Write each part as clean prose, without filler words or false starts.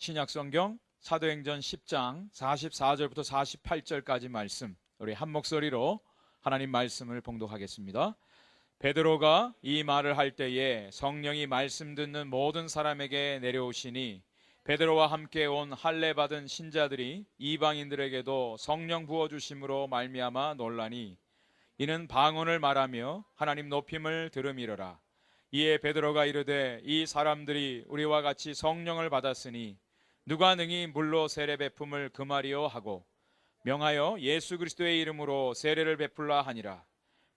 신약성경 사도행전 10장 44절부터 48절까지 말씀, 우리 한 목소리로 하나님 말씀을 봉독하겠습니다. 베드로가 이 말을 할 때에 성령이 말씀 듣는 모든 사람에게 내려오시니 베드로와 함께 온 할례 받은 신자들이 이방인들에게도 성령 부어주심으로 말미암아 놀라니 이는 방언을 말하며 하나님 높임을 들음이러라. 이에 베드로가 이르되 이 사람들이 우리와 같이 성령을 받았으니 누가 능히 물로 세례 베품을 금하리요 하고 명하여 예수 그리스도의 이름으로 세례를 베풀라 하니라.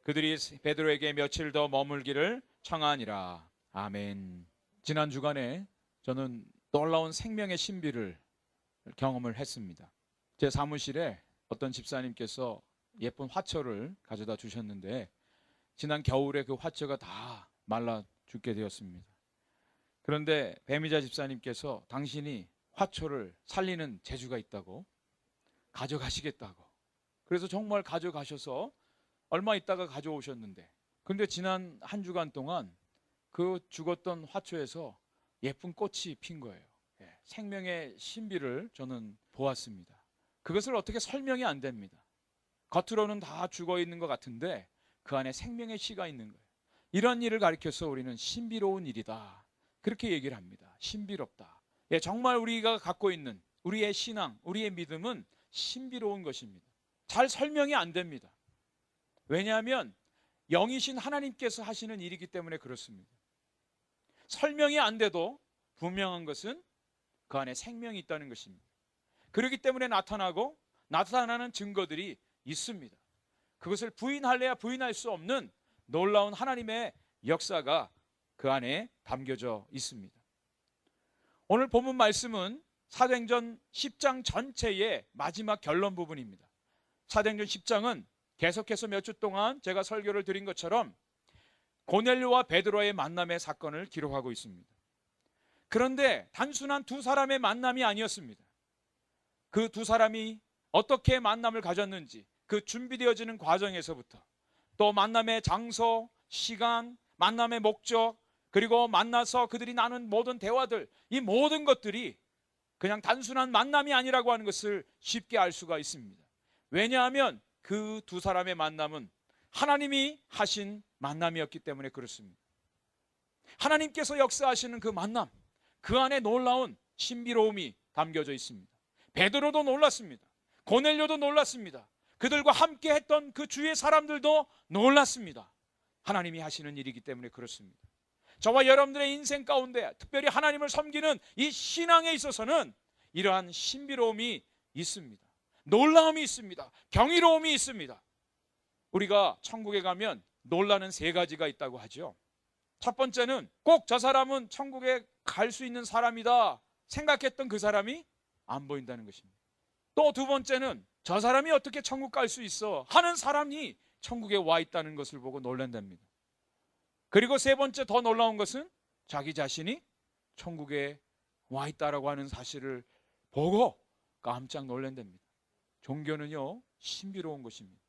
그들이 베드로에게 며칠 더 머물기를 청하니라. 아멘. 지난 주간에 저는 놀라운 생명의 신비를 경험을 했습니다. 제 사무실에 어떤 집사님께서 예쁜 화초를 가져다 주셨는데 지난 겨울에 그 화초가 다 말라 죽게 되었습니다. 그런데 배미자 집사님께서 당신이 화초를 살리는 재주가 있다고 가져가시겠다고, 그래서 정말 가져가셔서 얼마 있다가 가져오셨는데, 근데 지난 한 주간 동안 그 죽었던 화초에서 예쁜 꽃이 핀 거예요. 생명의 신비를 저는 보았습니다. 그것을 어떻게 설명이 안 됩니다. 겉으로는 다 죽어 있는 것 같은데 그 안에 생명의 씨가 있는 거예요. 이런 일을 가리켜서 우리는 신비로운 일이다, 그렇게 얘기를 합니다. 신비롭다. 정말 우리가 갖고 있는 우리의 신앙, 우리의 믿음은 신비로운 것입니다. 잘 설명이 안 됩니다. 왜냐하면 영이신 하나님께서 하시는 일이기 때문에 그렇습니다. 설명이 안 돼도 분명한 것은 그 안에 생명이 있다는 것입니다. 그렇기 때문에 나타나고 나타나는 증거들이 있습니다. 그것을 부인할래야 부인할 수 없는 놀라운 하나님의 역사가 그 안에 담겨져 있습니다. 오늘 본문 말씀은 사도행전 10장 전체의 마지막 결론 부분입니다. 사도행전 10장은 계속해서 몇 주 동안 제가 설교를 드린 것처럼 고넬료와 베드로의 만남의 사건을 기록하고 있습니다. 그런데 단순한 두 사람의 만남이 아니었습니다. 그 두 사람이 어떻게 만남을 가졌는지, 그 준비되어지는 과정에서부터 또 만남의 장소, 시간, 만남의 목적, 그리고 만나서 그들이 나눈 모든 대화들, 이 모든 것들이 그냥 단순한 만남이 아니라고 하는 것을 쉽게 알 수가 있습니다. 왜냐하면 그 두 사람의 만남은 하나님이 하신 만남이었기 때문에 그렇습니다. 하나님께서 역사하시는 그 만남, 그 안에 놀라운 신비로움이 담겨져 있습니다. 베드로도 놀랐습니다. 고넬료도 놀랐습니다. 그들과 함께 했던 그 주위의 사람들도 놀랐습니다. 하나님이 하시는 일이기 때문에 그렇습니다. 저와 여러분들의 인생 가운데 특별히 하나님을 섬기는 이 신앙에 있어서는 이러한 신비로움이 있습니다. 놀라움이 있습니다. 경이로움이 있습니다. 우리가 천국에 가면 놀라는 세 가지가 있다고 하죠. 첫 번째는 꼭 저 사람은 천국에 갈 수 있는 사람이다 생각했던 그 사람이 안 보인다는 것입니다. 또 두 번째는 저 사람이 어떻게 천국 갈 수 있어 하는 사람이 천국에 와 있다는 것을 보고 놀란답니다. 그리고 세 번째 더 놀라운 것은 자기 자신이 천국에 와 있다라고 하는 사실을 보고 깜짝 놀란답니다. 종교는요, 신비로운 것입니다.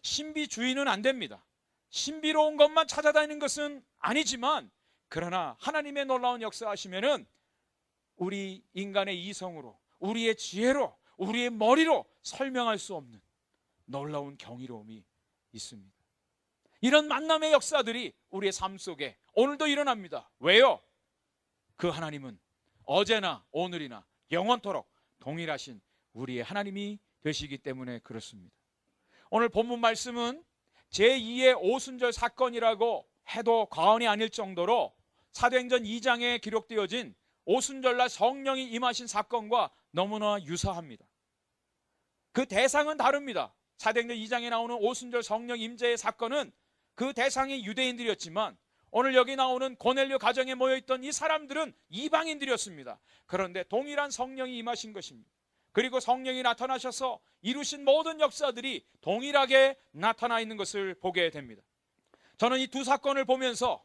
신비주의는 안 됩니다. 신비로운 것만 찾아다니는 것은 아니지만, 그러나 하나님의 놀라운 역사하시면은 우리 인간의 이성으로, 우리의 지혜로, 우리의 머리로 설명할 수 없는 놀라운 경이로움이 있습니다. 이런 만남의 역사들이 우리의 삶 속에 오늘도 일어납니다. 왜요? 그 하나님은 어제나 오늘이나 영원토록 동일하신 우리의 하나님이 되시기 때문에 그렇습니다. 오늘 본문 말씀은 제2의 오순절 사건이라고 해도 과언이 아닐 정도로 사도행전 2장에 기록되어진 오순절날 성령이 임하신 사건과 너무나 유사합니다. 그 대상은 다릅니다. 사도행전 2장에 나오는 오순절 성령 임재의 사건은 그 대상이 유대인들이었지만 오늘 여기 나오는 고넬료 가정에 모여있던 이 사람들은 이방인들이었습니다. 그런데 동일한 성령이 임하신 것입니다. 그리고 성령이 나타나셔서 이루신 모든 역사들이 동일하게 나타나 있는 것을 보게 됩니다. 저는 이 두 사건을 보면서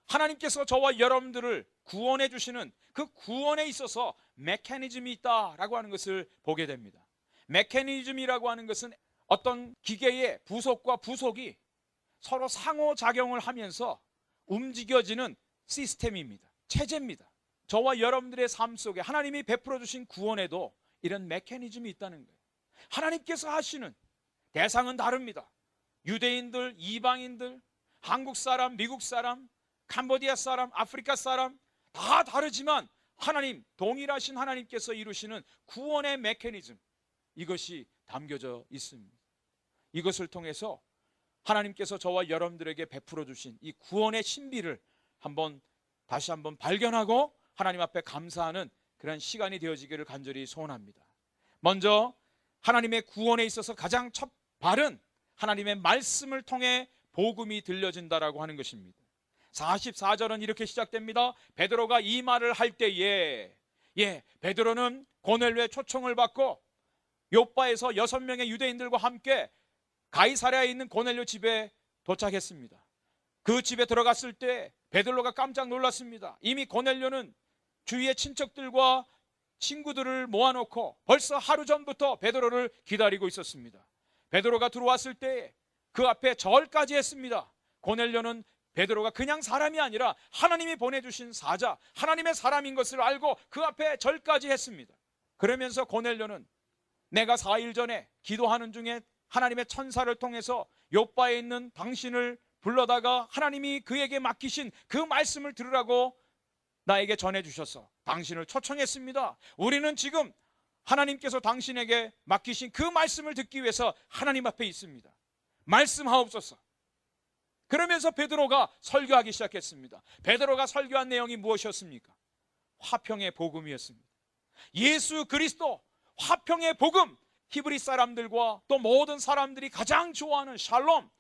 하나님께서 저와 여러분들을 구원해 주시는 그 구원에 있어서 메커니즘이 있다라고 하는 것을 보게 됩니다. 메커니즘이라고 하는 것은 어떤 기계의 부속과 부속이 서로 상호작용을 하면서 움직여지는 시스템입니다. 체제입니다. 저와 여러분들의 삶 속에 하나님이 베풀어 주신 구원에도 이런 메커니즘이 있다는 거예요. 하나님께서 하시는 대상은 다릅니다. 유대인들, 이방인들, 한국 사람, 미국 사람, 캄보디아 사람, 아프리카 사람 다 다르지만 하나님, 동일하신 하나님께서 이루시는 구원의 메커니즘, 이것이 담겨져 있습니다. 이것을 통해서 하나님께서 저와 여러분들에게 베풀어 주신 이 구원의 신비를 다시 한번 발견하고 하나님 앞에 감사하는 그런 시간이 되어지기를 간절히 소원합니다. 먼저 하나님의 구원에 있어서 가장 첫 발은 하나님의 말씀을 통해 복음이 들려진다라고 하는 것입니다. 44절은 이렇게 시작됩니다. 베드로가 이 말을 할 때에, 베드로는 고넬료의 초청을 받고 요빠에서 6명의 유대인들과 함께 가이사랴에 있는 고넬료 집에 도착했습니다. 그 집에 들어갔을 때 베드로가 깜짝 놀랐습니다. 이미 고넬료는 주위의 친척들과 친구들을 모아놓고 벌써 하루 전부터 베드로를 기다리고 있었습니다. 베드로가 들어왔을 때 그 앞에 절까지 했습니다. 고넬료는 베드로가 그냥 사람이 아니라 하나님이 보내주신 사자, 하나님의 사람인 것을 알고 그 앞에 절까지 했습니다. 그러면서 고넬료는 내가 4일 전에 기도하는 중에 하나님의 천사를 통해서 요빠에 있는 당신을 불러다가 하나님이 그에게 맡기신 그 말씀을 들으라고 나에게 전해주셔서 당신을 초청했습니다. 우리는 지금 하나님께서 당신에게 맡기신 그 말씀을 듣기 위해서 하나님 앞에 있습니다. 말씀하옵소서. 그러면서 베드로가 설교하기 시작했습니다. 베드로가 설교한 내용이 무엇이었습니까? 화평의 복음이었습니다. 예수 그리스도, 화평의 복음, 히브리 사람들과 또 모든 사람들이 가장 좋아하는 샬롬,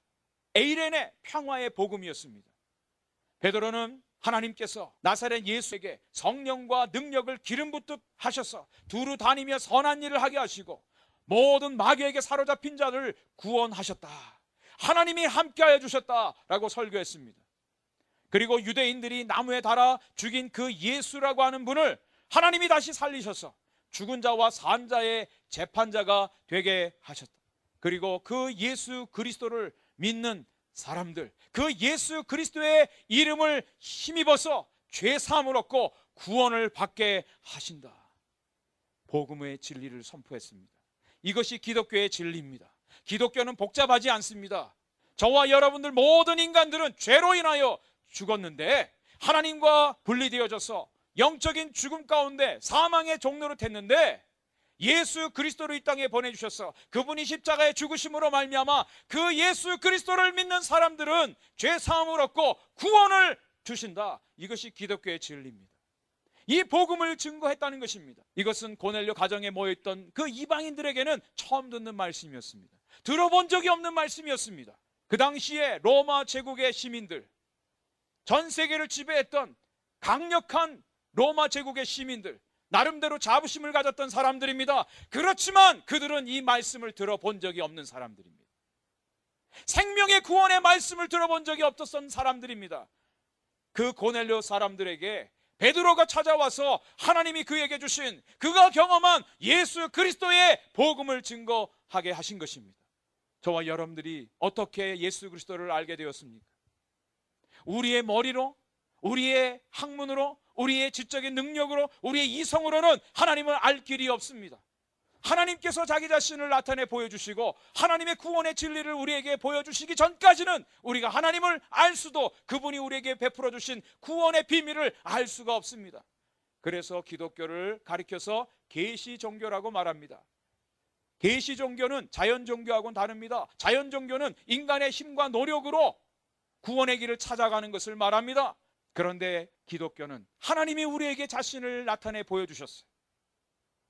에이렌의 평화의 복음이었습니다. 베드로는 하나님께서 나사렛 예수에게 성령과 능력을 기름 붓듯 하셔서 두루 다니며 선한 일을 하게 하시고 모든 마귀에게 사로잡힌 자를 구원하셨다. 하나님이 함께하여 주셨다라고 설교했습니다. 그리고 유대인들이 나무에 달아 죽인 그 예수라고 하는 분을 하나님이 다시 살리셔서 죽은 자와 산 자의 재판자가 되게 하셨다. 그리고 그 예수 그리스도를 믿는 사람들, 그 예수 그리스도의 이름을 힘입어서 죄사함을 얻고 구원을 받게 하신다. 복음의 진리를 선포했습니다. 이것이 기독교의 진리입니다. 기독교는 복잡하지 않습니다. 저와 여러분들 모든 인간들은 죄로 인하여 죽었는데 하나님과 분리되어져서 영적인 죽음 가운데 사망의 종로로 됐는데 예수 그리스도를 이 땅에 보내주셔서 그분이 십자가의 죽으심으로 말미암아 그 예수 그리스도를 믿는 사람들은 죄사함을 얻고 구원을 주신다. 이것이 기독교의 진리입니다. 이 복음을 증거했다는 것입니다. 이것은 고넬료 가정에 모여있던 그 이방인들에게는 처음 듣는 말씀이었습니다. 들어본 적이 없는 말씀이었습니다. 그 당시에 로마 제국의 시민들, 전 세계를 지배했던 강력한 로마 제국의 시민들, 나름대로 자부심을 가졌던 사람들입니다. 그렇지만 그들은 이 말씀을 들어본 적이 없는 사람들입니다. 생명의 구원의 말씀을 들어본 적이 없었던 사람들입니다. 그 고넬료 사람들에게 베드로가 찾아와서 하나님이 그에게 주신, 그가 경험한 예수 그리스도의 복음을 증거하게 하신 것입니다. 저와 여러분들이 어떻게 예수 그리스도를 알게 되었습니까? 우리의 머리로, 우리의 학문으로, 우리의 지적인 능력으로, 우리의 이성으로는 하나님을 알 길이 없습니다. 하나님께서 자기 자신을 나타내 보여주시고 하나님의 구원의 진리를 우리에게 보여주시기 전까지는 우리가 하나님을 알 수도, 그분이 우리에게 베풀어 주신 구원의 비밀을 알 수가 없습니다. 그래서 기독교를 가리켜서 계시 종교라고 말합니다. 계시 종교는 자연 종교하고는 다릅니다. 자연 종교는 인간의 힘과 노력으로 구원의 길을 찾아가는 것을 말합니다. 그런데 기독교는 하나님이 우리에게 자신을 나타내 보여주셨어요.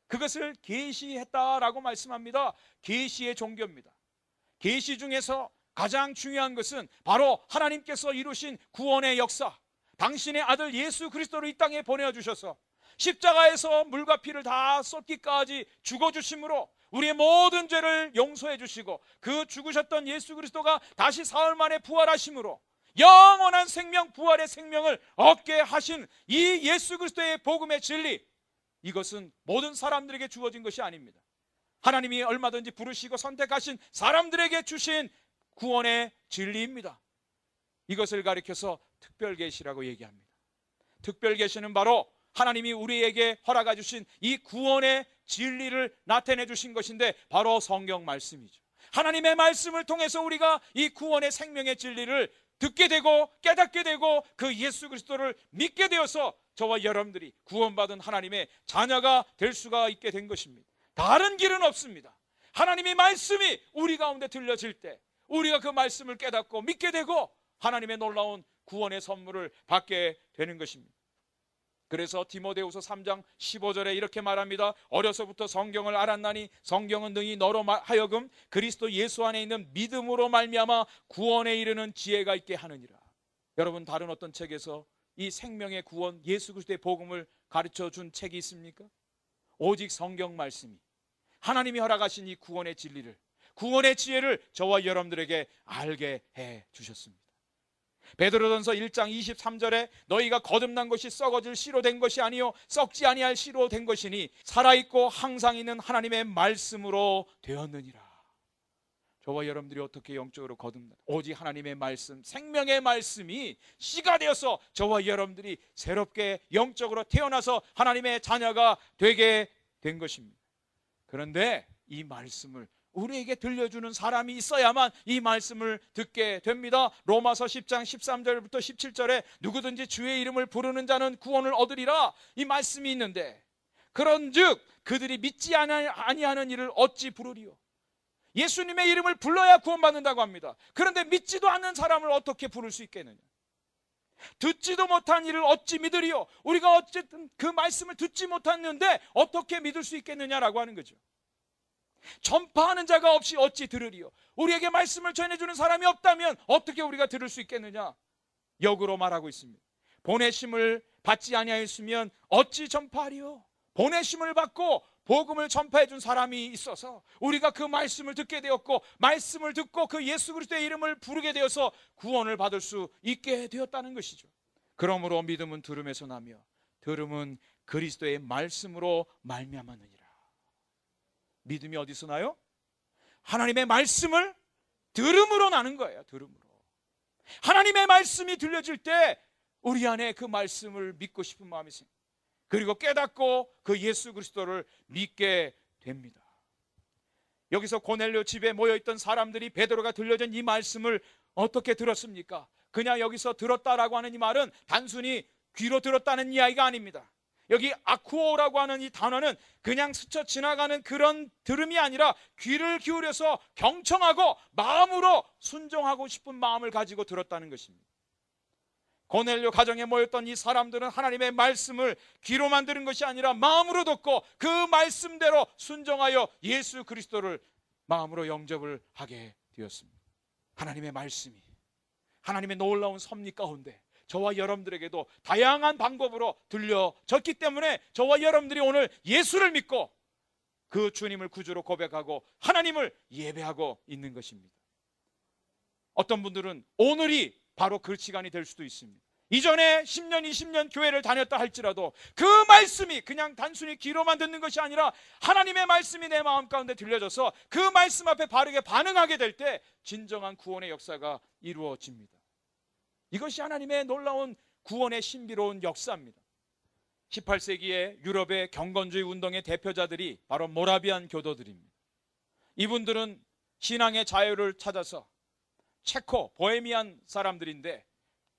그것을 계시했다라고 말씀합니다. 계시의 종교입니다. 계시 중에서 가장 중요한 것은 바로 하나님께서 이루신 구원의 역사, 당신의 아들 예수 그리스도를 이 땅에 보내주셔서 십자가에서 물과 피를 다 쏟기까지 죽어주심으로 우리의 모든 죄를 용서해 주시고 그 죽으셨던 예수 그리스도가 다시 사흘 만에 부활하심으로 영원한 생명, 부활의 생명을 얻게 하신 이 예수 그리스도의 복음의 진리, 이것은 모든 사람들에게 주어진 것이 아닙니다. 하나님이 얼마든지 부르시고 선택하신 사람들에게 주신 구원의 진리입니다. 이것을 가리켜서 특별계시라고 얘기합니다. 특별계시는 바로 하나님이 우리에게 허락해 주신 이 구원의 진리를 나타내 주신 것인데 바로 성경 말씀이죠. 하나님의 말씀을 통해서 우리가 이 구원의 생명의 진리를 듣게 되고 깨닫게 되고 그 예수 그리스도를 믿게 되어서 저와 여러분들이 구원받은 하나님의 자녀가 될 수가 있게 된 것입니다. 다른 길은 없습니다. 하나님의 말씀이 우리 가운데 들려질 때 우리가 그 말씀을 깨닫고 믿게 되고 하나님의 놀라운 구원의 선물을 받게 되는 것입니다. 그래서 디모데후서 3장 15절에 이렇게 말합니다. 어려서부터 성경을 알았나니 성경은 능히 너로 하여금 그리스도 예수 안에 있는 믿음으로 말미암아 구원에 이르는 지혜가 있게 하느니라. 여러분, 다른 어떤 책에서 이 생명의 구원, 예수 그리스도의 복음을 가르쳐 준 책이 있습니까? 오직 성경 말씀이 하나님이 허락하신 이 구원의 진리를, 구원의 지혜를 저와 여러분들에게 알게 해 주셨습니다. 베드로전서 1장 23절에 너희가 거듭난 것이 썩어질 씨로 된 것이 아니요 썩지 아니할 씨로 된 것이니 살아있고 항상 있는 하나님의 말씀으로 되었느니라. 저와 여러분들이 어떻게 영적으로 거듭나? 오직 하나님의 말씀, 생명의 말씀이 씨가 되어서 저와 여러분들이 새롭게 영적으로 태어나서 하나님의 자녀가 되게 된 것입니다. 그런데 이 말씀을 우리에게 들려주는 사람이 있어야만 이 말씀을 듣게 됩니다. 로마서 10장 13절부터 17절에 누구든지 주의 이름을 부르는 자는 구원을 얻으리라, 이 말씀이 있는데 그런즉 그들이 믿지 아니하는 이를 어찌 부르리요? 예수님의 이름을 불러야 구원받는다고 합니다. 그런데 믿지도 않는 사람을 어떻게 부를 수 있겠느냐? 듣지도 못한 이를 어찌 믿으리요? 우리가 어쨌든 그 말씀을 듣지 못했는데 어떻게 믿을 수 있겠느냐라고 하는 거죠. 전파하는 자가 없이 어찌 들으리요? 우리에게 말씀을 전해주는 사람이 없다면 어떻게 우리가 들을 수 있겠느냐? 역으로 말하고 있습니다. 보내심을 받지 아니하였으면 어찌 전파하리요? 보내심을 받고 복음을 전파해 준 사람이 있어서 우리가 그 말씀을 듣게 되었고, 말씀을 듣고 그 예수 그리스도의 이름을 부르게 되어서 구원을 받을 수 있게 되었다는 것이죠. 그러므로 믿음은 들음에서 나며 들음은 그리스도의 말씀으로 말미암았느니라. 믿음이 어디서 나요? 하나님의 말씀을 들음으로 나는 거예요. 들음으로. 하나님의 말씀이 들려질 때 우리 안에 그 말씀을 믿고 싶은 마음이 생깁니다. 그리고 깨닫고 그 예수 그리스도를 믿게 됩니다. 여기서 고넬료 집에 모여있던 사람들이 베드로가 들려준 이 말씀을 어떻게 들었습니까? 그냥 여기서 들었다라고 하는 이 말은 단순히 귀로 들었다는 이야기가 아닙니다. 여기 아쿠오라고 하는 이 단어는 그냥 스쳐 지나가는 그런 들음이 아니라 귀를 기울여서 경청하고 마음으로 순종하고 싶은 마음을 가지고 들었다는 것입니다. 고넬료 가정에 모였던 이 사람들은 하나님의 말씀을 귀로만 들은 것이 아니라 마음으로 듣고 그 말씀대로 순종하여 예수 그리스도를 마음으로 영접을 하게 되었습니다. 하나님의 말씀이 하나님의 놀라운 섭리 가운데 저와 여러분들에게도 다양한 방법으로 들려졌기 때문에 저와 여러분들이 오늘 예수를 믿고 그 주님을 구주로 고백하고 하나님을 예배하고 있는 것입니다. 어떤 분들은 오늘이 바로 그 시간이 될 수도 있습니다. 이전에 10년, 20년 교회를 다녔다 할지라도 그 말씀이 그냥 단순히 귀로만 듣는 것이 아니라 하나님의 말씀이 내 마음 가운데 들려져서 그 말씀 앞에 바르게 반응하게 될 때 진정한 구원의 역사가 이루어집니다. 이것이 하나님의 놀라운 구원의 신비로운 역사입니다. 18세기에 유럽의 경건주의 운동의 대표자들이 바로 모라비안 교도들입니다. 이분들은 신앙의 자유를 찾아서 체코, 보헤미안 사람들인데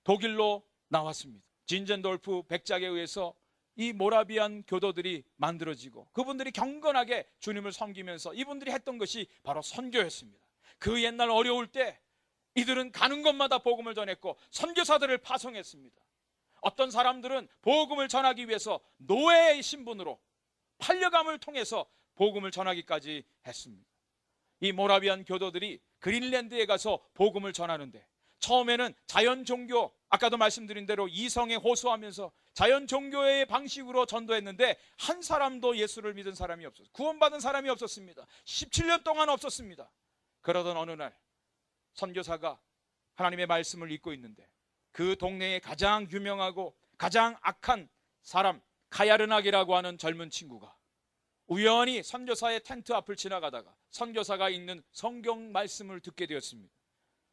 독일로 나왔습니다. 진젠돌프 백작에 의해서 이 모라비안 교도들이 만들어지고 그분들이 경건하게 주님을 섬기면서 이분들이 했던 것이 바로 선교였습니다. 그 옛날 어려울 때 이들은 가는 곳마다 복음을 전했고 선교사들을 파송했습니다. 어떤 사람들은 복음을 전하기 위해서 노예의 신분으로 팔려감을 통해서 복음을 전하기까지 했습니다. 이 모라비안 교도들이 그린랜드에 가서 복음을 전하는데 처음에는 자연 종교, 아까도 말씀드린 대로 이성에 호소하면서 자연 종교의 방식으로 전도했는데 한 사람도 예수를 믿은 사람이 없었어요. 구원받은 사람이 없었습니다. 17년 동안 없었습니다. 그러던 어느 날 선교사가 하나님의 말씀을 읽고 있는데 그 동네에 가장 유명하고 가장 악한 사람 카야르낙이라고 하는 젊은 친구가 우연히 선교사의 텐트 앞을 지나가다가 선교사가 읽는 성경 말씀을 듣게 되었습니다.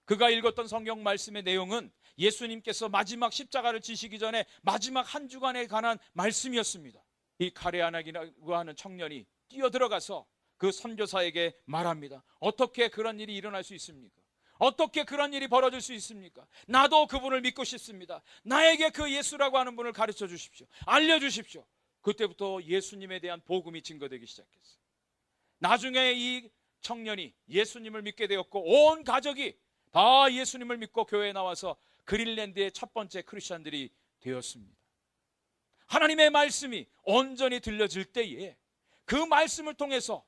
그가 읽었던 성경 말씀의 내용은 예수님께서 마지막 십자가를 지시기 전에 마지막 한 주간에 관한 말씀이었습니다. 이 가레아나라고 하는 청년이 뛰어들어가서 그 선교사에게 말합니다. 어떻게 그런 일이 일어날 수 있습니까? 어떻게 그런 일이 벌어질 수 있습니까? 나도 그분을 믿고 싶습니다. 나에게 그 예수라고 하는 분을 가르쳐 주십시오. 알려주십시오. 그때부터 예수님에 대한 복음이 증거되기 시작했어요. 나중에 이 청년이 예수님을 믿게 되었고 온 가족이 다 예수님을 믿고 교회에 나와서 그린랜드의 첫 번째 크리스천들이 되었습니다. 하나님의 말씀이 온전히 들려질 때에 그 말씀을 통해서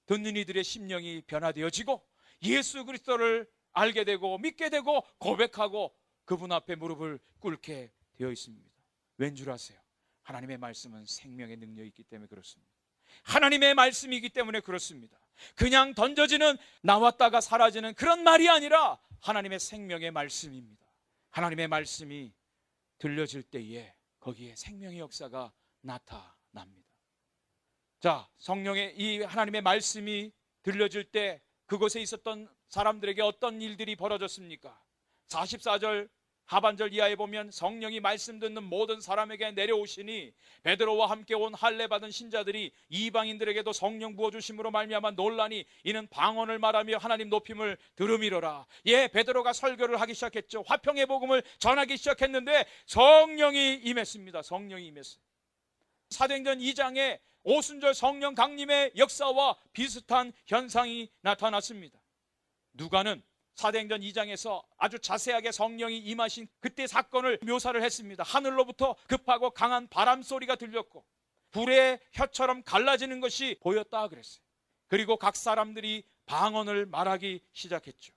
듣는 이들의 심령이 변화되어지고 예수 그리스도를 알게 되고 믿게 되고 고백하고 그분 앞에 무릎을 꿇게 되어 있습니다. 왠 줄 아세요? 하나님의 말씀은 생명의 능력이 있기 때문에 그렇습니다. 하나님의 말씀이기 때문에 그렇습니다. 그냥 던져지는 나왔다가 사라지는 그런 말이 아니라 하나님의 생명의 말씀입니다. 하나님의 말씀이 들려질 때에 거기에 생명의 역사가 나타납니다. 자, 성령의 이 하나님의 말씀이 들려질 때 그곳에 있었던 사람들에게 어떤 일들이 벌어졌습니까? 44절 하반절 이하에 보면 성령이 말씀 듣는 모든 사람에게 내려오시니 베드로와 함께 온 할례 받은 신자들이 이방인들에게도 성령 부어주심으로 말미암아 놀라니 이는 방언을 말하며 하나님 높임을 들음이로라. 예, 베드로가 설교를 하기 시작했죠. 화평의 복음을 전하기 시작했는데 성령이 임했습니다. 성령이 임했어요. 사도행전 2장에 오순절 성령 강림의 역사와 비슷한 현상이 나타났습니다. 누가는 사도행전 2장에서 아주 자세하게 성령이 임하신 그때 사건을 묘사를 했습니다. 하늘로부터 급하고 강한 바람 소리가 들렸고 불의 혀처럼 갈라지는 것이 보였다 그랬어요. 그리고 각 사람들이 방언을 말하기 시작했죠.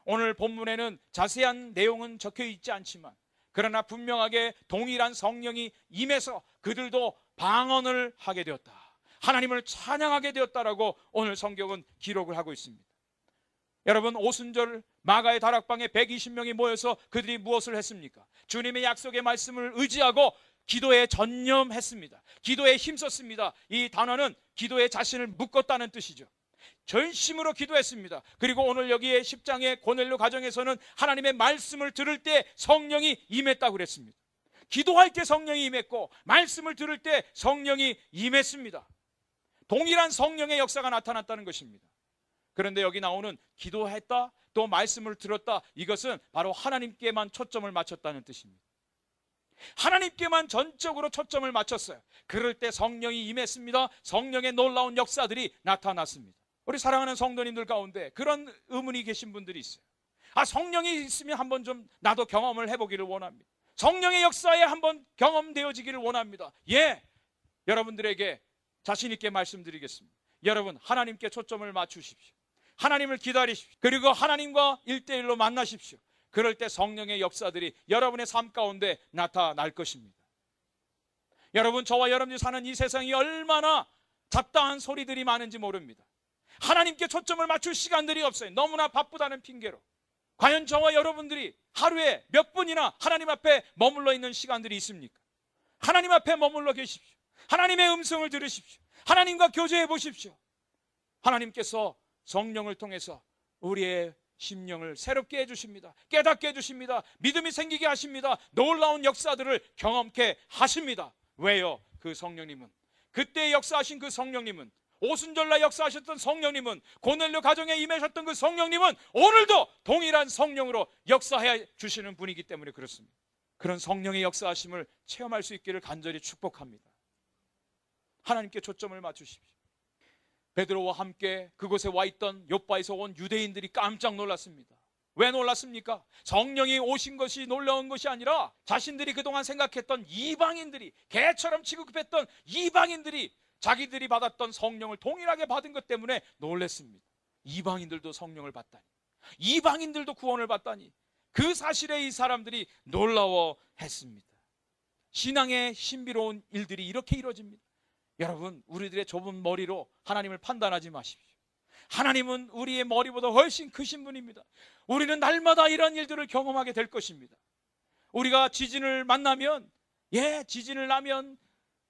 오늘 본문에는 자세한 내용은 적혀 있지 않지만 그러나 분명하게 동일한 성령이 임해서 그들도 방언을 하게 되었다, 하나님을 찬양하게 되었다라고 오늘 성경은 기록을 하고 있습니다. 여러분, 오순절 마가의 다락방에 120명이 모여서 그들이 무엇을 했습니까? 주님의 약속의 말씀을 의지하고 기도에 전념했습니다. 기도에 힘썼습니다. 이 단어는 기도에 자신을 묶었다는 뜻이죠. 전심으로 기도했습니다. 그리고 오늘 여기에 10장의 고넬료 가정에서는 하나님의 말씀을 들을 때 성령이 임했다고 그랬습니다. 기도할 때 성령이 임했고 말씀을 들을 때 성령이 임했습니다. 동일한 성령의 역사가 나타났다는 것입니다. 그런데 여기 나오는 기도했다, 또 말씀을 들었다, 이것은 바로 하나님께만 초점을 맞췄다는 뜻입니다. 하나님께만 전적으로 초점을 맞췄어요. 그럴 때 성령이 임했습니다. 성령의 놀라운 역사들이 나타났습니다. 우리 사랑하는 성도님들 가운데 그런 의문이 계신 분들이 있어요. 성령이 있으면 한번 좀 나도 경험을 해보기를 원합니다. 성령의 역사에 한번 경험되어지기를 원합니다. 예, 여러분들에게 자신 있게 말씀드리겠습니다. 여러분, 하나님께 초점을 맞추십시오. 하나님을 기다리십시오. 그리고 하나님과 1대1로 만나십시오. 그럴 때 성령의 역사들이 여러분의 삶 가운데 나타날 것입니다. 여러분, 저와 여러분이 사는 이 세상이 얼마나 잡다한 소리들이 많은지 모릅니다. 하나님께 초점을 맞출 시간들이 없어요. 너무나 바쁘다는 핑계로. 과연 저와 여러분들이 하루에 몇 분이나 하나님 앞에 머물러 있는 시간들이 있습니까? 하나님 앞에 머물러 계십시오. 하나님의 음성을 들으십시오. 하나님과 교제해 보십시오. 하나님께서 성령을 통해서 우리의 심령을 새롭게 해주십니다. 깨닫게 해주십니다. 믿음이 생기게 하십니다. 놀라운 역사들을 경험케 하십니다. 왜요? 그 성령님은, 그때 역사하신 그 성령님은, 오순절날 역사하셨던 성령님은, 고넬료 가정에 임하셨던 그 성령님은 오늘도 동일한 성령으로 역사해 주시는 분이기 때문에 그렇습니다. 그런 성령의 역사하심을 체험할 수 있기를 간절히 축복합니다. 하나님께 초점을 맞추십시오. 베드로와 함께 그곳에 와 있던 욥바에서 온 유대인들이 깜짝 놀랐습니다. 왜 놀랐습니까? 성령이 오신 것이 놀라운 것이 아니라 자신들이 그동안 생각했던 이방인들이, 개처럼 취급했던 이방인들이 자기들이 받았던 성령을 동일하게 받은 것 때문에 놀랐습니다. 이방인들도 성령을 받다니, 이방인들도 구원을 받다니, 그 사실에 이 사람들이 놀라워했습니다. 신앙의 신비로운 일들이 이렇게 이루어집니다. 여러분, 우리들의 좁은 머리로 하나님을 판단하지 마십시오. 하나님은 우리의 머리보다 훨씬 크신 분입니다. 우리는 날마다 이런 일들을 경험하게 될 것입니다. 우리가 지진을 만나면, 지진을 나면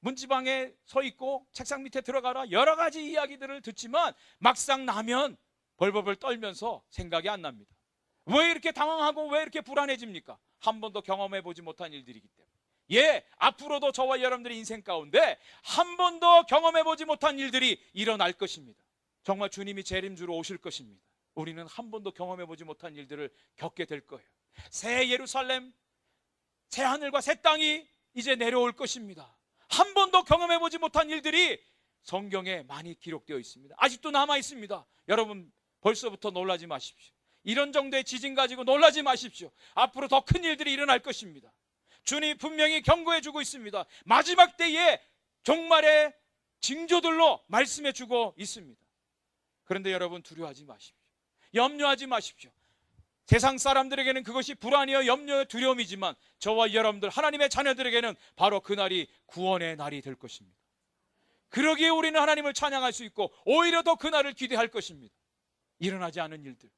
문지방에 서 있고 책상 밑에 들어가라, 여러 가지 이야기들을 듣지만 막상 나면 벌벌벌 떨면서 생각이 안 납니다. 왜 이렇게 당황하고 왜 이렇게 불안해집니까? 한 번도 경험해 보지 못한 일들이기 때문에. 예, 앞으로도 저와 여러분들의 인생 가운데 한 번도 경험해 보지 못한 일들이 일어날 것입니다. 정말 주님이 재림주로 오실 것입니다. 우리는 한 번도 경험해 보지 못한 일들을 겪게 될 거예요. 새 예루살렘, 새 하늘과 새 땅이 이제 내려올 것입니다. 한 번도 경험해 보지 못한 일들이 성경에 많이 기록되어 있습니다. 아직도 남아 있습니다. 여러분 벌써부터 놀라지 마십시오. 이런 정도의 지진 가지고 놀라지 마십시오. 앞으로 더 큰 일들이 일어날 것입니다. 주님이 분명히 경고해 주고 있습니다. 마지막 때에 종말의 징조들로 말씀해 주고 있습니다. 그런데 여러분 두려워하지 마십시오. 염려하지 마십시오. 세상 사람들에게는 그것이 불안이요 염려요 두려움이지만 저와 여러분들 하나님의 자녀들에게는 바로 그날이 구원의 날이 될 것입니다. 그러기에 우리는 하나님을 찬양할 수 있고 오히려 더 그날을 기대할 것입니다. 일어나지 않은 일들,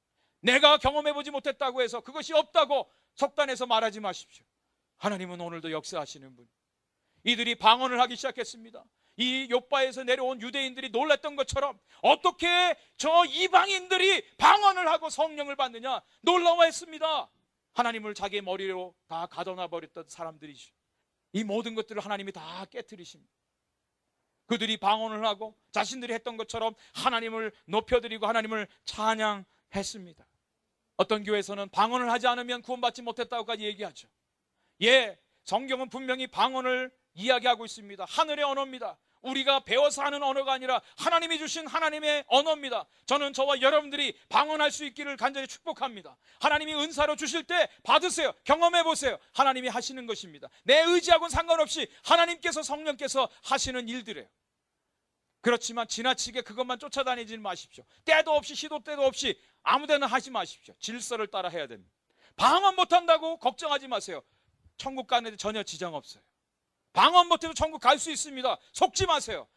내가 경험해보지 못했다고 해서 그것이 없다고 속단해서 말하지 마십시오. 하나님은 오늘도 역사하시는 분. 이들이 방언을 하기 시작했습니다. 이 욥바에서 내려온 유대인들이 놀랐던 것처럼 어떻게 저 이방인들이 방언을 하고 성령을 받느냐 놀라워했습니다. 하나님을 자기의 머리로 다 가둬놔 버렸던 사람들이죠. 이 모든 것들을 하나님이 다 깨트리십니다. 그들이 방언을 하고 자신들이 했던 것처럼 하나님을 높여드리고 하나님을 찬양했습니다. 어떤 교회에서는 방언을 하지 않으면 구원받지 못했다고까지 얘기하죠. 예, 성경은 분명히 방언을 이야기하고 있습니다. 하늘의 언어입니다. 우리가 배워서 하는 언어가 아니라 하나님이 주신 하나님의 언어입니다. 저는 저와 여러분들이 방언할 수 있기를 간절히 축복합니다. 하나님이 은사로 주실 때 받으세요. 경험해 보세요. 하나님이 하시는 것입니다. 내 의지하고는 상관없이 하나님께서 성령께서 하시는 일들이에요. 그렇지만 지나치게 그것만 쫓아다니지 마십시오. 때도 없이 시도 때도 없이 아무데나 하지 마십시오. 질서를 따라 해야 됩니다. 방언 못한다고 걱정하지 마세요. 천국 가는데 전혀 지장 없어요. 방언 못해도 천국 갈 수 있습니다. 속지 마세요.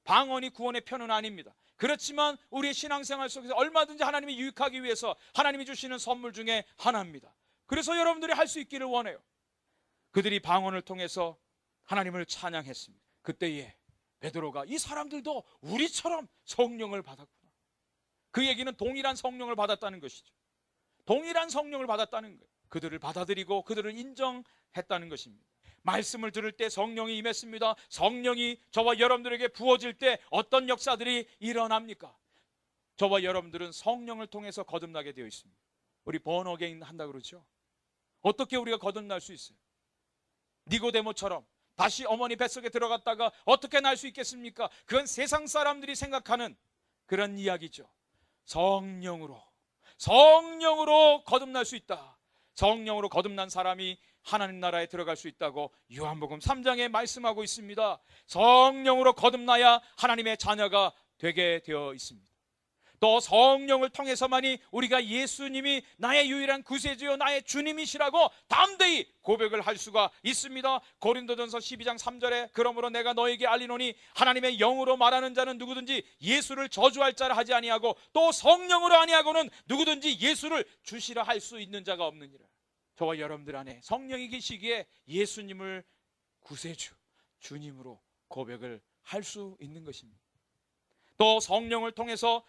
방언이 구원의 편은 아닙니다. 그렇지만 우리의 신앙생활 속에서 얼마든지 하나님이 유익하기 위해서 하나님이 주시는 선물 중에 하나입니다. 그래서 여러분들이 할 수 있기를 원해요. 그들이 방언을 통해서 하나님을 찬양했습니다. 그때에 베드로가 이 사람들도 우리처럼 성령을 받았구나. 그 얘기는 동일한 성령을 받았다는 것이죠. 동일한 성령을 받았다는 거예요. 그들을 받아들이고 그들을 인정했다는 것입니다. 말씀을 들을 때 성령이 임했습니다. 성령이 저와 여러분들에게 부어질 때 어떤 역사들이 일어납니까? 저와 여러분들은 성령을 통해서 거듭나게 되어 있습니다. 우리 born again 한다고 그러죠. 어떻게 우리가 거듭날 수 있어요? 니고데모처럼 다시 어머니 뱃속에 들어갔다가 어떻게 날 수 있겠습니까? 그건 세상 사람들이 생각하는 그런 이야기죠. 성령으로 거듭날 수 있다. 성령으로 거듭난 사람이 하나님 나라에 들어갈 수 있다고 요한복음 3장에 말씀하고 있습니다. 성령으로 거듭나야 하나님의 자녀가 되게 되어 있습니다. 또 성령을 통해서만이 우리가 예수님이 나의 유일한 구세주요 나의 주님이시라고 담대히 고백을 할 수가 있습니다. 고린도전서 12장 3절에 그러므로 내가 너에게 알리노니 하나님의 영으로 말하는 자는 누구든지 예수를 저주할 자라 하지 아니하고 또 성령으로 아니하고는 누구든지 예수를 주시라 할 수 있는 자가 없느니라. 저와 여러분들 안에 성령이 계시기에 예수님을 구세주, 주님으로 고백을 할 수 있는 것입니다. 또 성령을 통해서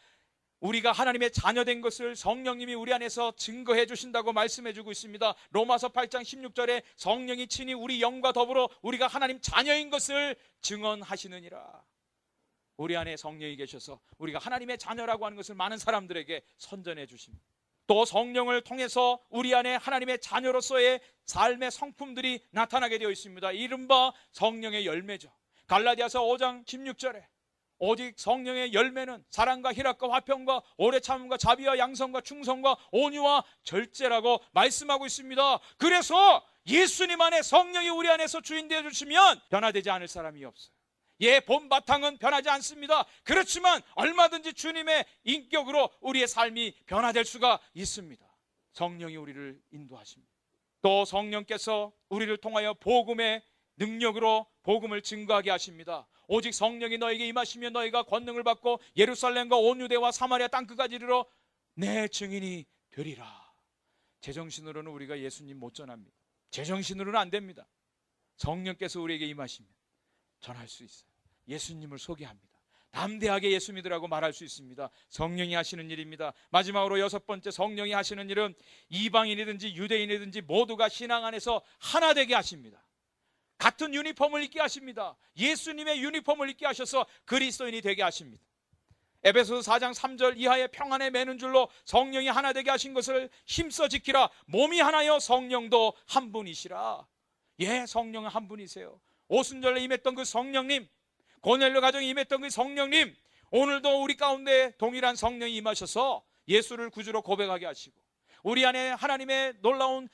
우리가 하나님의 자녀된 것을 성령님이 우리 안에서 증거해 주신다고 말씀해 주고 있습니다. 로마서 8장 16절에 성령이 친히 우리 영과 더불어 우리가 하나님 자녀인 것을 증언하시느니라. 우리 안에 성령이 계셔서 우리가 하나님의 자녀라고 하는 것을 많은 사람들에게 선전해 주십니다. 또 성령을 통해서 우리 안에 하나님의 자녀로서의 삶의 성품들이 나타나게 되어 있습니다. 이른바 성령의 열매죠. 갈라디아서 5장 16절에 오직 성령의 열매는 사랑과 희락과 화평과 오래 참음과 자비와 양성과 충성과 온유와 절제라고 말씀하고 있습니다. 그래서 예수님 안에 성령이 우리 안에서 주인 되어 주시면 변화되지 않을 사람이 없어요. 예, 본 바탕은 변하지 않습니다. 그렇지만 얼마든지 주님의 인격으로 우리의 삶이 변화될 수가 있습니다. 성령이 우리를 인도하십니다. 또 성령께서 우리를 통하여 복음의 능력으로 복음을 증거하게 하십니다. 오직 성령이 너에게 임하시면 너희가 권능을 받고 예루살렘과 온 유대와 사마리아 땅끝까지 이르러 내 증인이 되리라. 제정신으로는 우리가 예수님 못 전합니다. 제정신으로는 안 됩니다. 성령께서 우리에게 임하시면 전할 수 있어요. 예수님을 소개합니다. 담대하게 예수 믿으라고 말할 수 있습니다. 성령이 하시는 일입니다. 마지막으로 6번째, 성령이 하시는 일은 이방인이든지 유대인이든지 모두가 신앙 안에서 하나 되게 하십니다. 같은 유니폼을 입게 하십니다. 예수님의 유니폼을 입게 하셔서 그리스도인이 되게 하십니다. 에베소서 4장 3절 이하의 평안에 매는 줄로 성령이 하나 되게 하신 것을 힘써 지키라. 몸이 하나여 성령도 한 분이시라. 예, 성령은 한 분이세요. 오순절에 임했던 그 성령님, 고넬료 가정에 임했던 그 성령님, 오늘도 우리 가운데 동일한 성령이 임하셔서 예수를 구주로 고백하게 하시고 우리 안에 하나님의 놀라운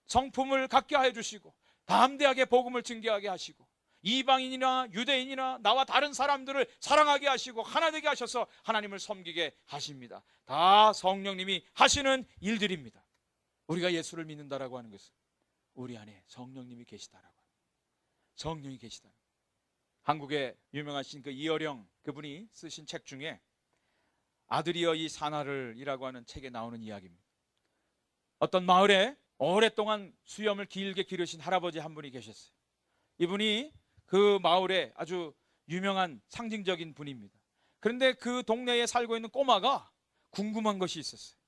성품을 갖게 하여 주시고 담대하게 복음을 증거하게 하시고 이방인이나 유대인이나 나와 다른 사람들을 사랑하게 하시고 하나 되게 하셔서 하나님을 섬기게 하십니다. 다 성령님이 하시는 일들입니다. 우리가 예수를 믿는다라고 하는 것은 우리 안에 성령님이 계시다라고 합니다. 성령이 계시다. 한국의 유명하신 그 이어령 그분이 쓰신 책 중에 아들이여 이 산하를 이라고 하는 책에 나오는 이야기입니다. 어떤 마을에 오랫동안 수염을 길게 기르신 할아버지 한 분이 계셨어요. 이분이 그 마을에 아주 유명한 상징적인 분입니다. 그런데 그 동네에 살고 있는 꼬마가 궁금한 것이 있었어요.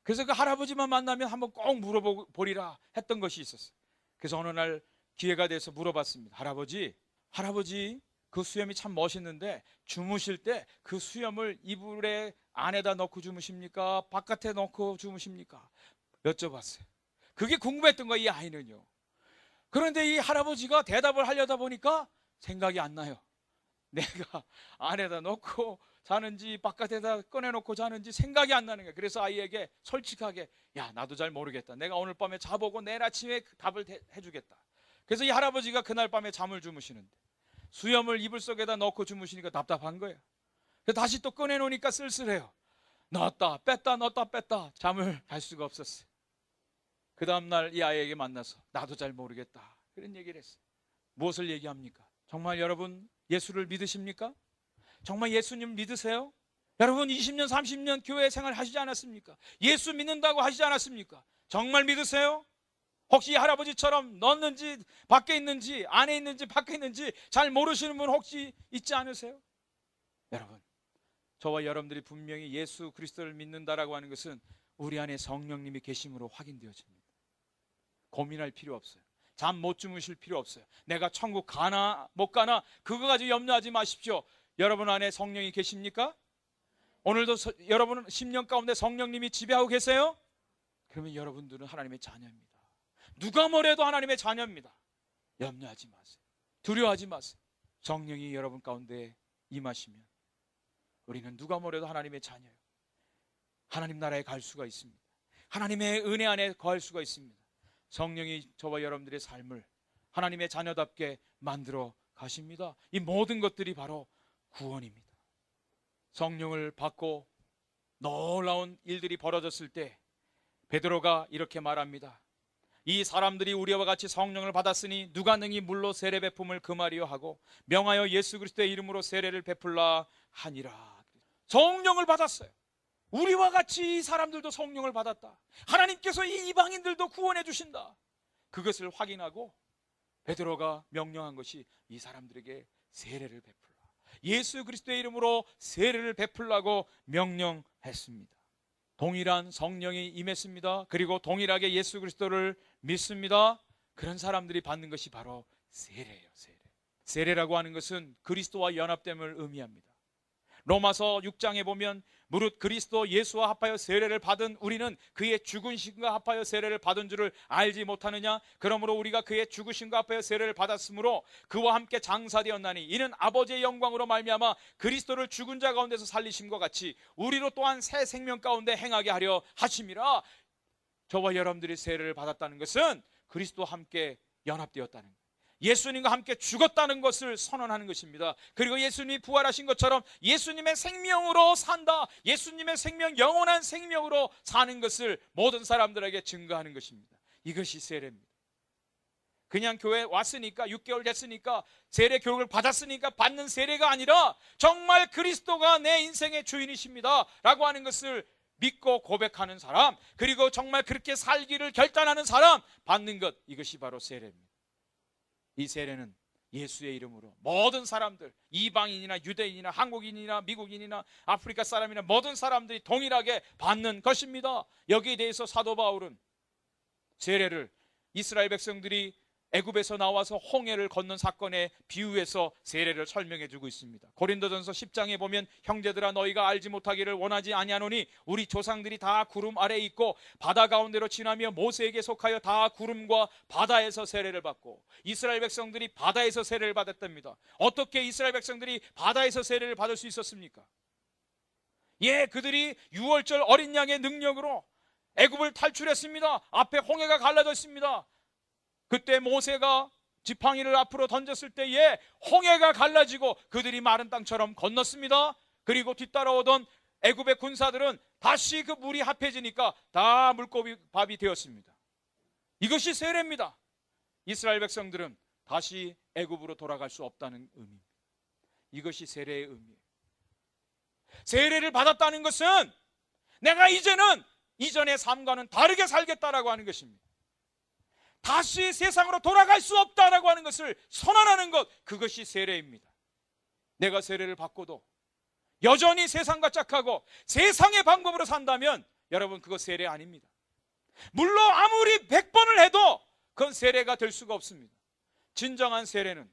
그래서 그 할아버지만 만나면 한번 꼭 물어보리라 했던 것이 있었어요. 그래서 어느 날 기회가 돼서 물어봤습니다. 할아버지 그 수염이 참 멋있는데 주무실 때 그 수염을 이불에 안에다 넣고 주무십니까? 바깥에 넣고 주무십니까? 여쭤봤어요. 그게 궁금했던 거예요, 이 아이는요. 그런데 이 할아버지가 대답을 하려다 보니까 생각이 안 나요. 내가 안에다 넣고 자는지 바깥에다 꺼내놓고 자는지 생각이 안 나는 거예요. 그래서 아이에게 솔직하게 야, 나도 잘 모르겠다. 내가 오늘 밤에 자보고 내일 아침에 답을 해주겠다. 그래서 이 할아버지가 그날 밤에 잠을 주무시는데 수염을 이불 속에다 넣고 주무시니까 답답한 거예요. 그래서 다시 또 꺼내놓으니까 쓸쓸해요. 넣었다 뺐다 잠을 잘 수가 없었어요. 그 다음날 이 아이에게 만나서 나도 잘 모르겠다 그런 얘기를 했어요. 무엇을 얘기합니까? 정말 여러분 예수를 믿으십니까? 정말 예수님 믿으세요? 여러분 20년 30년 교회 생활 하시지 않았습니까? 예수 믿는다고 하시지 않았습니까? 정말 믿으세요? 혹시 이 할아버지처럼 넣었는지 밖에 있는지 안에 있는지 밖에 있는지 잘 모르시는 분 혹시 있지 않으세요? 여러분 저와 여러분들이 분명히 예수 그리스도를 믿는다라고 하는 것은 우리 안에 성령님이 계심으로 확인되어집니다. 고민할 필요 없어요. 잠 못 주무실 필요 없어요. 내가 천국 가나 못 가나 그거 가지고 염려하지 마십시오. 여러분 안에 성령이 계십니까? 오늘도 여러분 심령 가운데 성령님이 지배하고 계세요? 그러면 여러분들은 하나님의 자녀입니다. 누가 뭐래도 하나님의 자녀입니다. 염려하지 마세요. 두려워하지 마세요. 성령이 여러분 가운데 임하시면 우리는 누가 뭐래도 하나님의 자녀예요. 하나님 나라에 갈 수가 있습니다. 하나님의 은혜 안에 거할 수가 있습니다. 성령이 저와 여러분들의 삶을 하나님의 자녀답게 만들어 가십니다. 이 모든 것들이 바로 구원입니다. 성령을 받고 놀라운 일들이 벌어졌을 때 베드로가 이렇게 말합니다. 이 사람들이 우리와 같이 성령을 받았으니 누가 능히 물로 세례 베품을 금하리요 하고 명하여 예수 그리스도의 이름으로 세례를 베풀라 하니라. 성령을 받았어요. 우리와 같이 이 사람들도 성령을 받았다. 하나님께서 이 이방인들도 구원해 주신다. 그것을 확인하고 베드로가 명령한 것이 이 사람들에게 세례를 베풀라. 예수 그리스도의 이름으로 세례를 베풀라고 명령했습니다. 동일한 성령이 임했습니다. 그리고 동일하게 예수 그리스도를 믿습니다. 그런 사람들이 받는 것이 바로 세례예요. 세례라고 하는 것은 그리스도와 연합됨을 의미합니다. 로마서 6장에 보면 무릇 그리스도 예수와 합하여 세례를 받은 우리는 그의 죽으심과 합하여 세례를 받은 줄을 알지 못하느냐? 그러므로 우리가 그의 죽으심과 합하여 세례를 받았으므로 그와 함께 장사되었나니 이는 아버지의 영광으로 말미암아 그리스도를 죽은 자 가운데서 살리심과 같이 우리로 또한 새 생명 가운데 행하게 하려 하심이라. 저와 여러분들이 세례를 받았다는 것은 그리스도와 함께 연합되었다는 것, 예수님과 함께 죽었다는 것을 선언하는 것입니다. 그리고 예수님이 부활하신 것처럼 예수님의 생명으로 산다, 예수님의 생명, 영원한 생명으로 사는 것을 모든 사람들에게 증거하는 것입니다. 이것이 세례입니다. 그냥 교회 왔으니까 6개월 됐으니까 세례 교육을 받았으니까 받는 세례가 아니라 정말 그리스도가 내 인생의 주인이십니다 라고 하는 것을 믿고 고백하는 사람, 그리고 정말 그렇게 살기를 결단하는 사람 받는 것, 이것이 바로 세례입니다. 이 세례는 예수의 이름으로 모든 사람들, 이방인이나 유대인이나 한국인이나 미국인이나 아프리카 사람이나 모든 사람들이 동일하게 받는 것입니다. 여기에 대해서 사도 바울은 세례를 이스라엘 백성들이 애굽에서 나와서 홍해를 건넌 사건에 비유해서 세례를 설명해 주고 있습니다. 고린도전서 10장에 보면 형제들아 너희가 알지 못하기를 원하지 아니하노니 우리 조상들이 다 구름 아래에 있고 바다 가운데로 지나며 모세에게 속하여 다 구름과 바다에서 세례를 받고, 이스라엘 백성들이 바다에서 세례를 받았답니다. 어떻게 이스라엘 백성들이 바다에서 세례를 받을 수 있었습니까? 예, 그들이 유월절 어린 양의 능력으로 애굽을 탈출했습니다. 앞에 홍해가 갈라졌습니다. 그때 모세가 지팡이를 앞으로 던졌을 때에 홍해가 갈라지고 그들이 마른 땅처럼 건넜습니다. 그리고 뒤따라오던 애굽의 군사들은 다시 그 물이 합해지니까 다 물고기밥이 되었습니다. 이것이 세례입니다. 이스라엘 백성들은 다시 애굽으로 돌아갈 수 없다는 의미입니다. 이것이 세례의 의미예요. 세례를 받았다는 것은 내가 이제는 이전의 삶과는 다르게 살겠다라고 하는 것입니다. 다시 세상으로 돌아갈 수 없다라고 하는 것을 선언하는 것, 그것이 세례입니다. 내가 세례를 받고도 여전히 세상과 짝하고 세상의 방법으로 산다면 여러분, 그거 세례 아닙니다. 물론 아무리 100번을 해도 그건 세례가 될 수가 없습니다. 진정한 세례는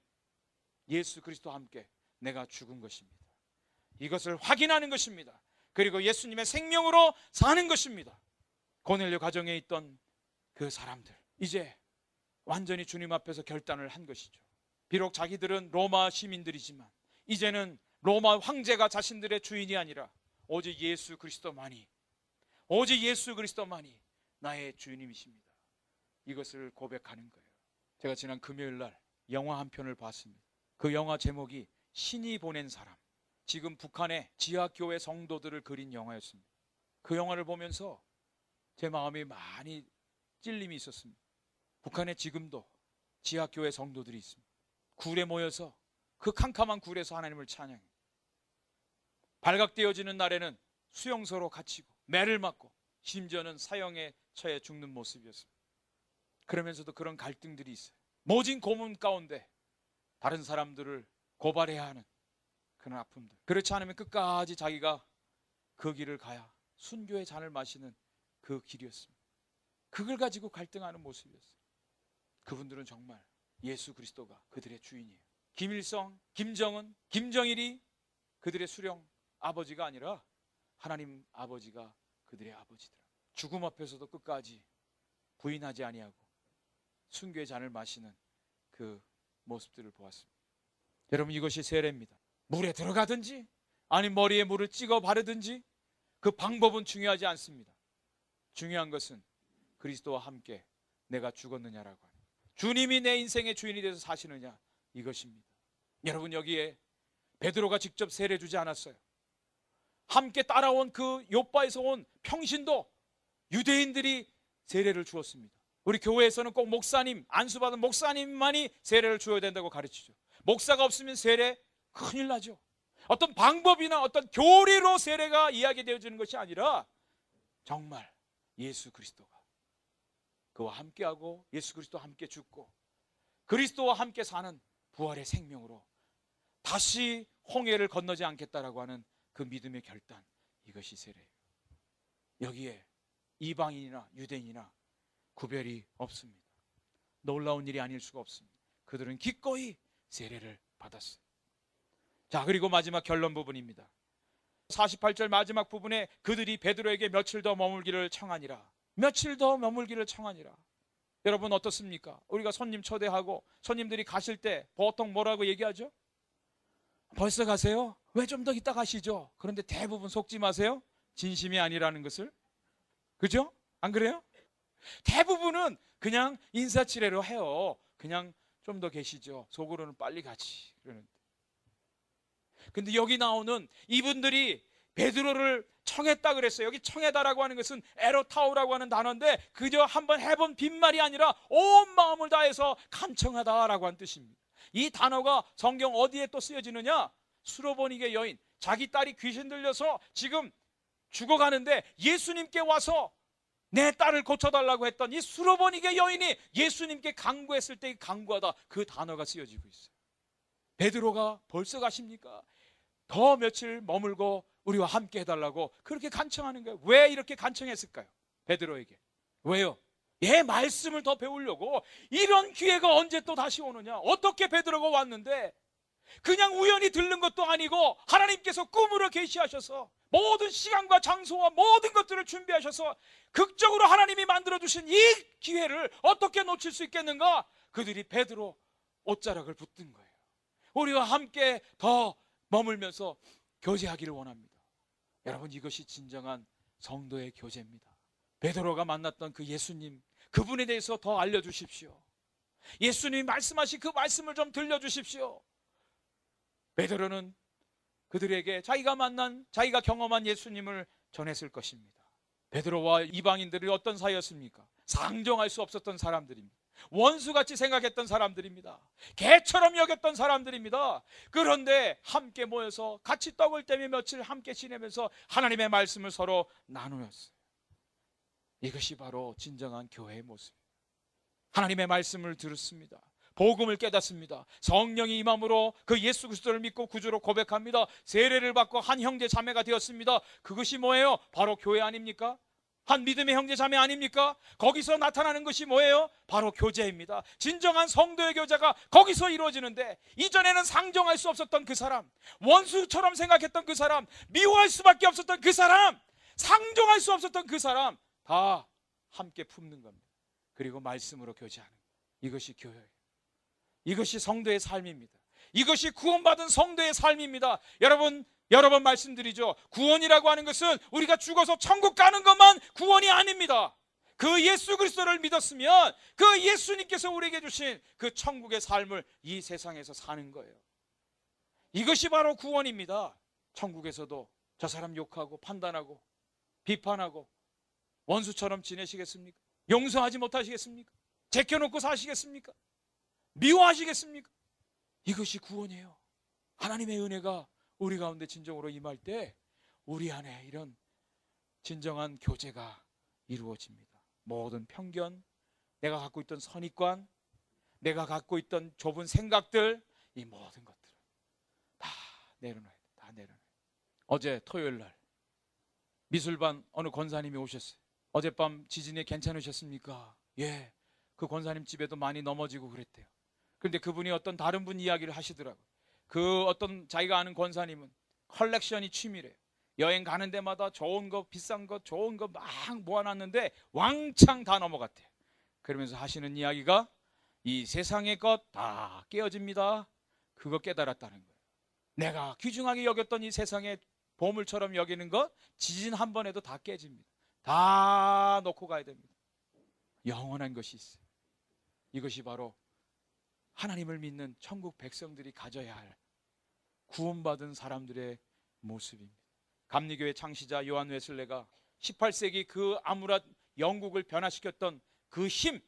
예수 그리스도와 함께 내가 죽은 것입니다. 이것을 확인하는 것입니다. 그리고 예수님의 생명으로 사는 것입니다. 고넬료 가정에 있던 그 사람들, 이제 완전히 주님 앞에서 결단을 한 것이죠. 비록 자기들은 로마 시민들이지만 이제는 로마 황제가 자신들의 주인이 아니라 오직 예수 그리스도만이, 오직 예수 그리스도만이 나의 주님이십니다. 이것을 고백하는 거예요. 제가 지난 금요일 날 영화 한 편을 봤습니다. 그 영화 제목이 신이 보낸 사람. 지금 북한의 지하교회 성도들을 그린 영화였습니다. 그 영화를 보면서 제 마음이 많이 찔림이 있었습니다. 북한에 지금도 지하교회 성도들이 있습니다. 굴에 모여서 그 캄캄한 굴에서 하나님을 찬양해요. 발각되어지는 날에는 수용소로 갇히고 매를 맞고 심지어는 사형에 처해 죽는 모습이었습니다. 그러면서도 그런 갈등들이 있어요. 모진 고문 가운데 다른 사람들을 고발해야 하는 그런 아픔들. 그렇지 않으면 끝까지 자기가 그 길을 가야 순교의 잔을 마시는 그 길이었습니다. 그걸 가지고 갈등하는 모습이었어요. 그분들은 정말 예수 그리스도가 그들의 주인이에요. 김일성, 김정은, 김정일이 그들의 수령 아버지가 아니라 하나님 아버지가 그들의 아버지더라. 죽음 앞에서도 끝까지 부인하지 아니하고 순교의 잔을 마시는 그 모습들을 보았습니다. 여러분, 이것이 세례입니다. 물에 들어가든지 아니 머리에 물을 찍어 바르든지 그 방법은 중요하지 않습니다. 중요한 것은 그리스도와 함께 내가 죽었느냐라고 하는, 주님이 내 인생의 주인이 돼서 사시느냐, 이것입니다. 여러분, 여기에 베드로가 직접 세례 주지 않았어요. 함께 따라온 그 요바에서 온 평신도 유대인들이 세례를 주었습니다. 우리 교회에서는 꼭 목사님, 안수받은 목사님만이 세례를 주어야 된다고 가르치죠. 목사가 없으면 세례 큰일 나죠. 어떤 방법이나 어떤 교리로 세례가 이야기되어지는 것이 아니라 정말 예수 그리스도가 그와 함께하고 예수 그리스도와 함께 죽고 그리스도와 함께 사는 부활의 생명으로 다시 홍해를 건너지 않겠다라고 하는 그 믿음의 결단, 이것이 세례예요. 여기에 이방인이나 유대인이나 구별이 없습니다. 놀라운 일이 아닐 수가 없습니다. 그들은 기꺼이 세례를 받았어요. 자, 그리고 마지막 결론 부분입니다. 48절 마지막 부분에 그들이 베드로에게 며칠 더 머물기를 청하니라. 며칠 더 머물기를 청하니라. 여러분 어떻습니까? 우리가 손님 초대하고 손님들이 가실 때 보통 뭐라고 얘기하죠? 벌써 가세요? 왜 좀 더 있다 가시죠? 그런데 대부분 속지 마세요. 진심이 아니라는 것을. 그죠? 안 그래요? 대부분은 그냥 인사치레로 해요. 그냥 좀 더 계시죠. 속으로는 빨리 가지 그러는데. 근데 여기 나오는 이분들이 베드로를 청했다 그랬어요. 여기 청해다라고 하는 것은 에로타우라고 하는 단어인데 그저 한번 해본 빈말이 아니라 온 마음을 다해서 간청하다라고 하는 뜻입니다. 이 단어가 성경 어디에 또 쓰여지느냐? 수로보니게 여인, 자기 딸이 귀신 들려서 지금 죽어가는데 예수님께 와서 내 딸을 고쳐달라고 했던 이 수로보니게 여인이 예수님께 간구했을 때 간구하다, 그 단어가 쓰여지고 있어요. 베드로가 벌써 가십니까? 더 며칠 머물고 우리와 함께 해달라고 그렇게 간청하는 거예요. 왜 이렇게 간청했을까요? 베드로에게. 왜요? 얘 말씀을 더 배우려고. 이런 기회가 언제 또 다시 오느냐? 어떻게 베드로가 왔는데 그냥 우연히 들른 것도 아니고 하나님께서 꿈으로 계시하셔서 모든 시간과 장소와 모든 것들을 준비하셔서 극적으로 하나님이 만들어주신 이 기회를 어떻게 놓칠 수 있겠는가? 그들이 베드로 옷자락을 붙든 거예요. 우리와 함께 더 머물면서 교제하기를 원합니다. 여러분, 이것이 진정한 성도의 교제입니다. 베드로가 만났던 그 예수님, 그분에 대해서 더 알려주십시오. 예수님이 말씀하신 그 말씀을 좀 들려주십시오. 베드로는 그들에게 자기가 경험한 예수님을 전했을 것입니다. 베드로와 이방인들이 어떤 사이였습니까? 상종할 수 없었던 사람들입니다. 원수같이 생각했던 사람들입니다. 개처럼 여겼던 사람들입니다. 그런데 함께 모여서 같이 떡을 떼며 며칠 함께 지내면서 하나님의 말씀을 서로 나누었어요. 이것이 바로 진정한 교회의 모습입니다. 하나님의 말씀을 들었습니다. 복음을 깨닫습니다. 성령이 임함으로 그 예수 그리스도를 믿고 구주로 고백합니다. 세례를 받고 한 형제 자매가 되었습니다. 그것이 뭐예요? 바로 교회 아닙니까? 한 믿음의 형제 자매 아닙니까? 거기서 나타나는 것이 뭐예요? 바로 교제입니다. 진정한 성도의 교제가 거기서 이루어지는데, 이전에는 상정할 수 없었던 그 사람, 원수처럼 생각했던 그 사람, 미워할 수밖에 없었던 그 사람, 상종할 수 없었던 그 사람 다 함께 품는 겁니다. 그리고 말씀으로 교제하는 것. 이것이 교회예요. 이것이 성도의 삶입니다. 이것이 구원받은 성도의 삶입니다. 여러 번 말씀드리죠. 구원이라고 하는 것은 우리가 죽어서 천국 가는 것만 구원이 아닙니다. 그 예수 그리스도를 믿었으면 그 예수님께서 우리에게 주신 그 천국의 삶을 이 세상에서 사는 거예요. 이것이 바로 구원입니다. 천국에서도 저 사람 욕하고 판단하고 비판하고 원수처럼 지내시겠습니까? 용서하지 못하시겠습니까? 제껴놓고 사시겠습니까? 미워하시겠습니까? 이것이 구원이에요. 하나님의 은혜가 우리 가운데 진정으로 임할 때 우리 안에 이런 진정한 교제가 이루어집니다. 모든 편견, 내가 갖고 있던 선입관, 내가 갖고 있던 좁은 생각들, 이 모든 것들을 다 내려놔야 돼. 다 내려놔야 돼. 어제 토요일 날 미술반 어느 권사님이 오셨어요. 어젯밤 지진이 괜찮으셨습니까? 예, 그 권사님 집에도 많이 넘어지고 그랬대요. 그런데 그분이 어떤 다른 분 이야기를 하시더라고요. 그 어떤 자기가 아는 권사님은 컬렉션이 취미래요. 여행 가는 데마다 좋은 거, 비싼 거, 좋은 거 막 모아놨는데 왕창 다 넘어갔대요. 그러면서 하시는 이야기가 이 세상의 것 다 깨어집니다. 그거 깨달았다는 거예요. 내가 귀중하게 여겼던 이 세상의 보물처럼 여기는 것, 지진 한 번 해도 다 깨집니다. 다 놓고 가야 됩니다. 영원한 것이 있어요. 이것이 바로 하나님을 믿는 천국 백성들이 가져야 할 구원받은 사람들의 모습입니다. 감리교회 창시자 요한 웨슬레가 18세기 그 아무랏 영국을 변화시켰던 그 힘,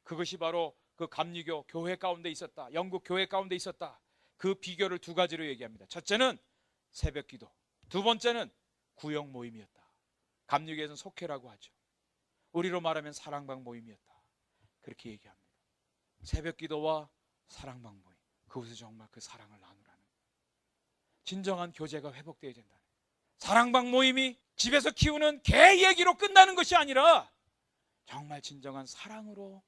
그것이 바로 그 감리교 교회 가운데 있었다. 영국 교회 가운데 있었다. 그 비결을 두 가지로 얘기합니다. 첫째는 새벽기도, 두 번째는 구역 모임이었다. 감리교에서는 속회라고 하죠. 우리로 말하면 사랑방 모임이었다. 그렇게 얘기합니다. 새벽기도와 사랑방 모임, 그곳에서 정말 그 사랑을 나누라는 거예요. 진정한 교제가 회복되어야 된다. 사랑방 모임이 집에서 키우는 개 얘기로 끝나는 것이 아니라 정말 진정한 사랑으로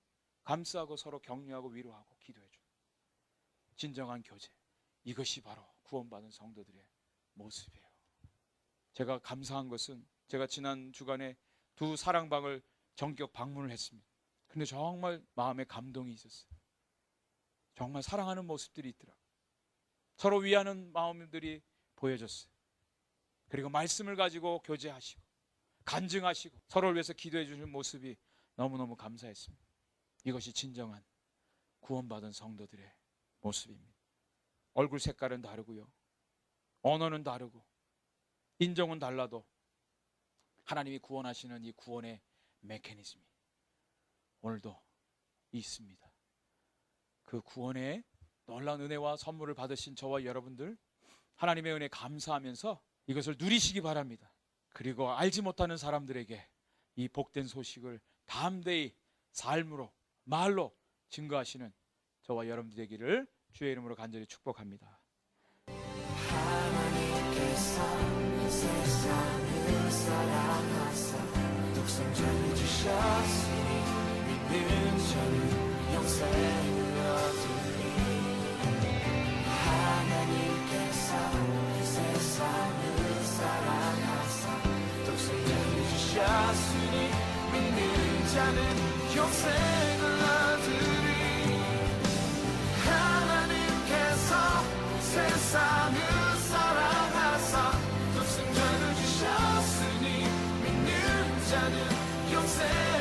감싸고 서로 격려하고 위로하고 기도해주는 진정한 교제, 이것이 바로 구원받은 성도들의 모습이에요. 제가 감사한 것은 제가 지난 주간에 두 사랑방을 전격 방문을 했습니다. 근데 정말 마음에 감동이 있었어요. 정말 사랑하는 모습들이 있더라고요. 서로 위하는 마음들이 보여졌어요. 그리고 말씀을 가지고 교제하시고 간증하시고 서로를 위해서 기도해 주는 모습이 너무너무 감사했습니다. 이것이 진정한 구원받은 성도들의 모습입니다. 얼굴 색깔은 다르고요, 언어는 다르고 인종은 달라도 하나님이 구원하시는 이 구원의 메커니즘이 오늘도 있습니다. 그 구원의 놀라운 은혜와 선물을 받으신 저와 여러분들, 하나님의 은혜 감사하면서 이것을 누리시기 바랍니다. 그리고 알지 못하는 사람들에게 이 복된 소식을 담대히 삶으로, 말로 증거하시는 저와 여러분들 되기를 주의 이름으로 간절히 축복합니다. 하나님께서 세상을 사랑하사 독생자를 주셨으니 믿는 자는 영생을 얻으리. 하나님께서 세상을 사랑하사 독생자를 주셨으니 믿는 자는 영생을 얻으리. 하나님께서 세상을 사랑하사 독생자를 주셨으니 믿는 자는 영생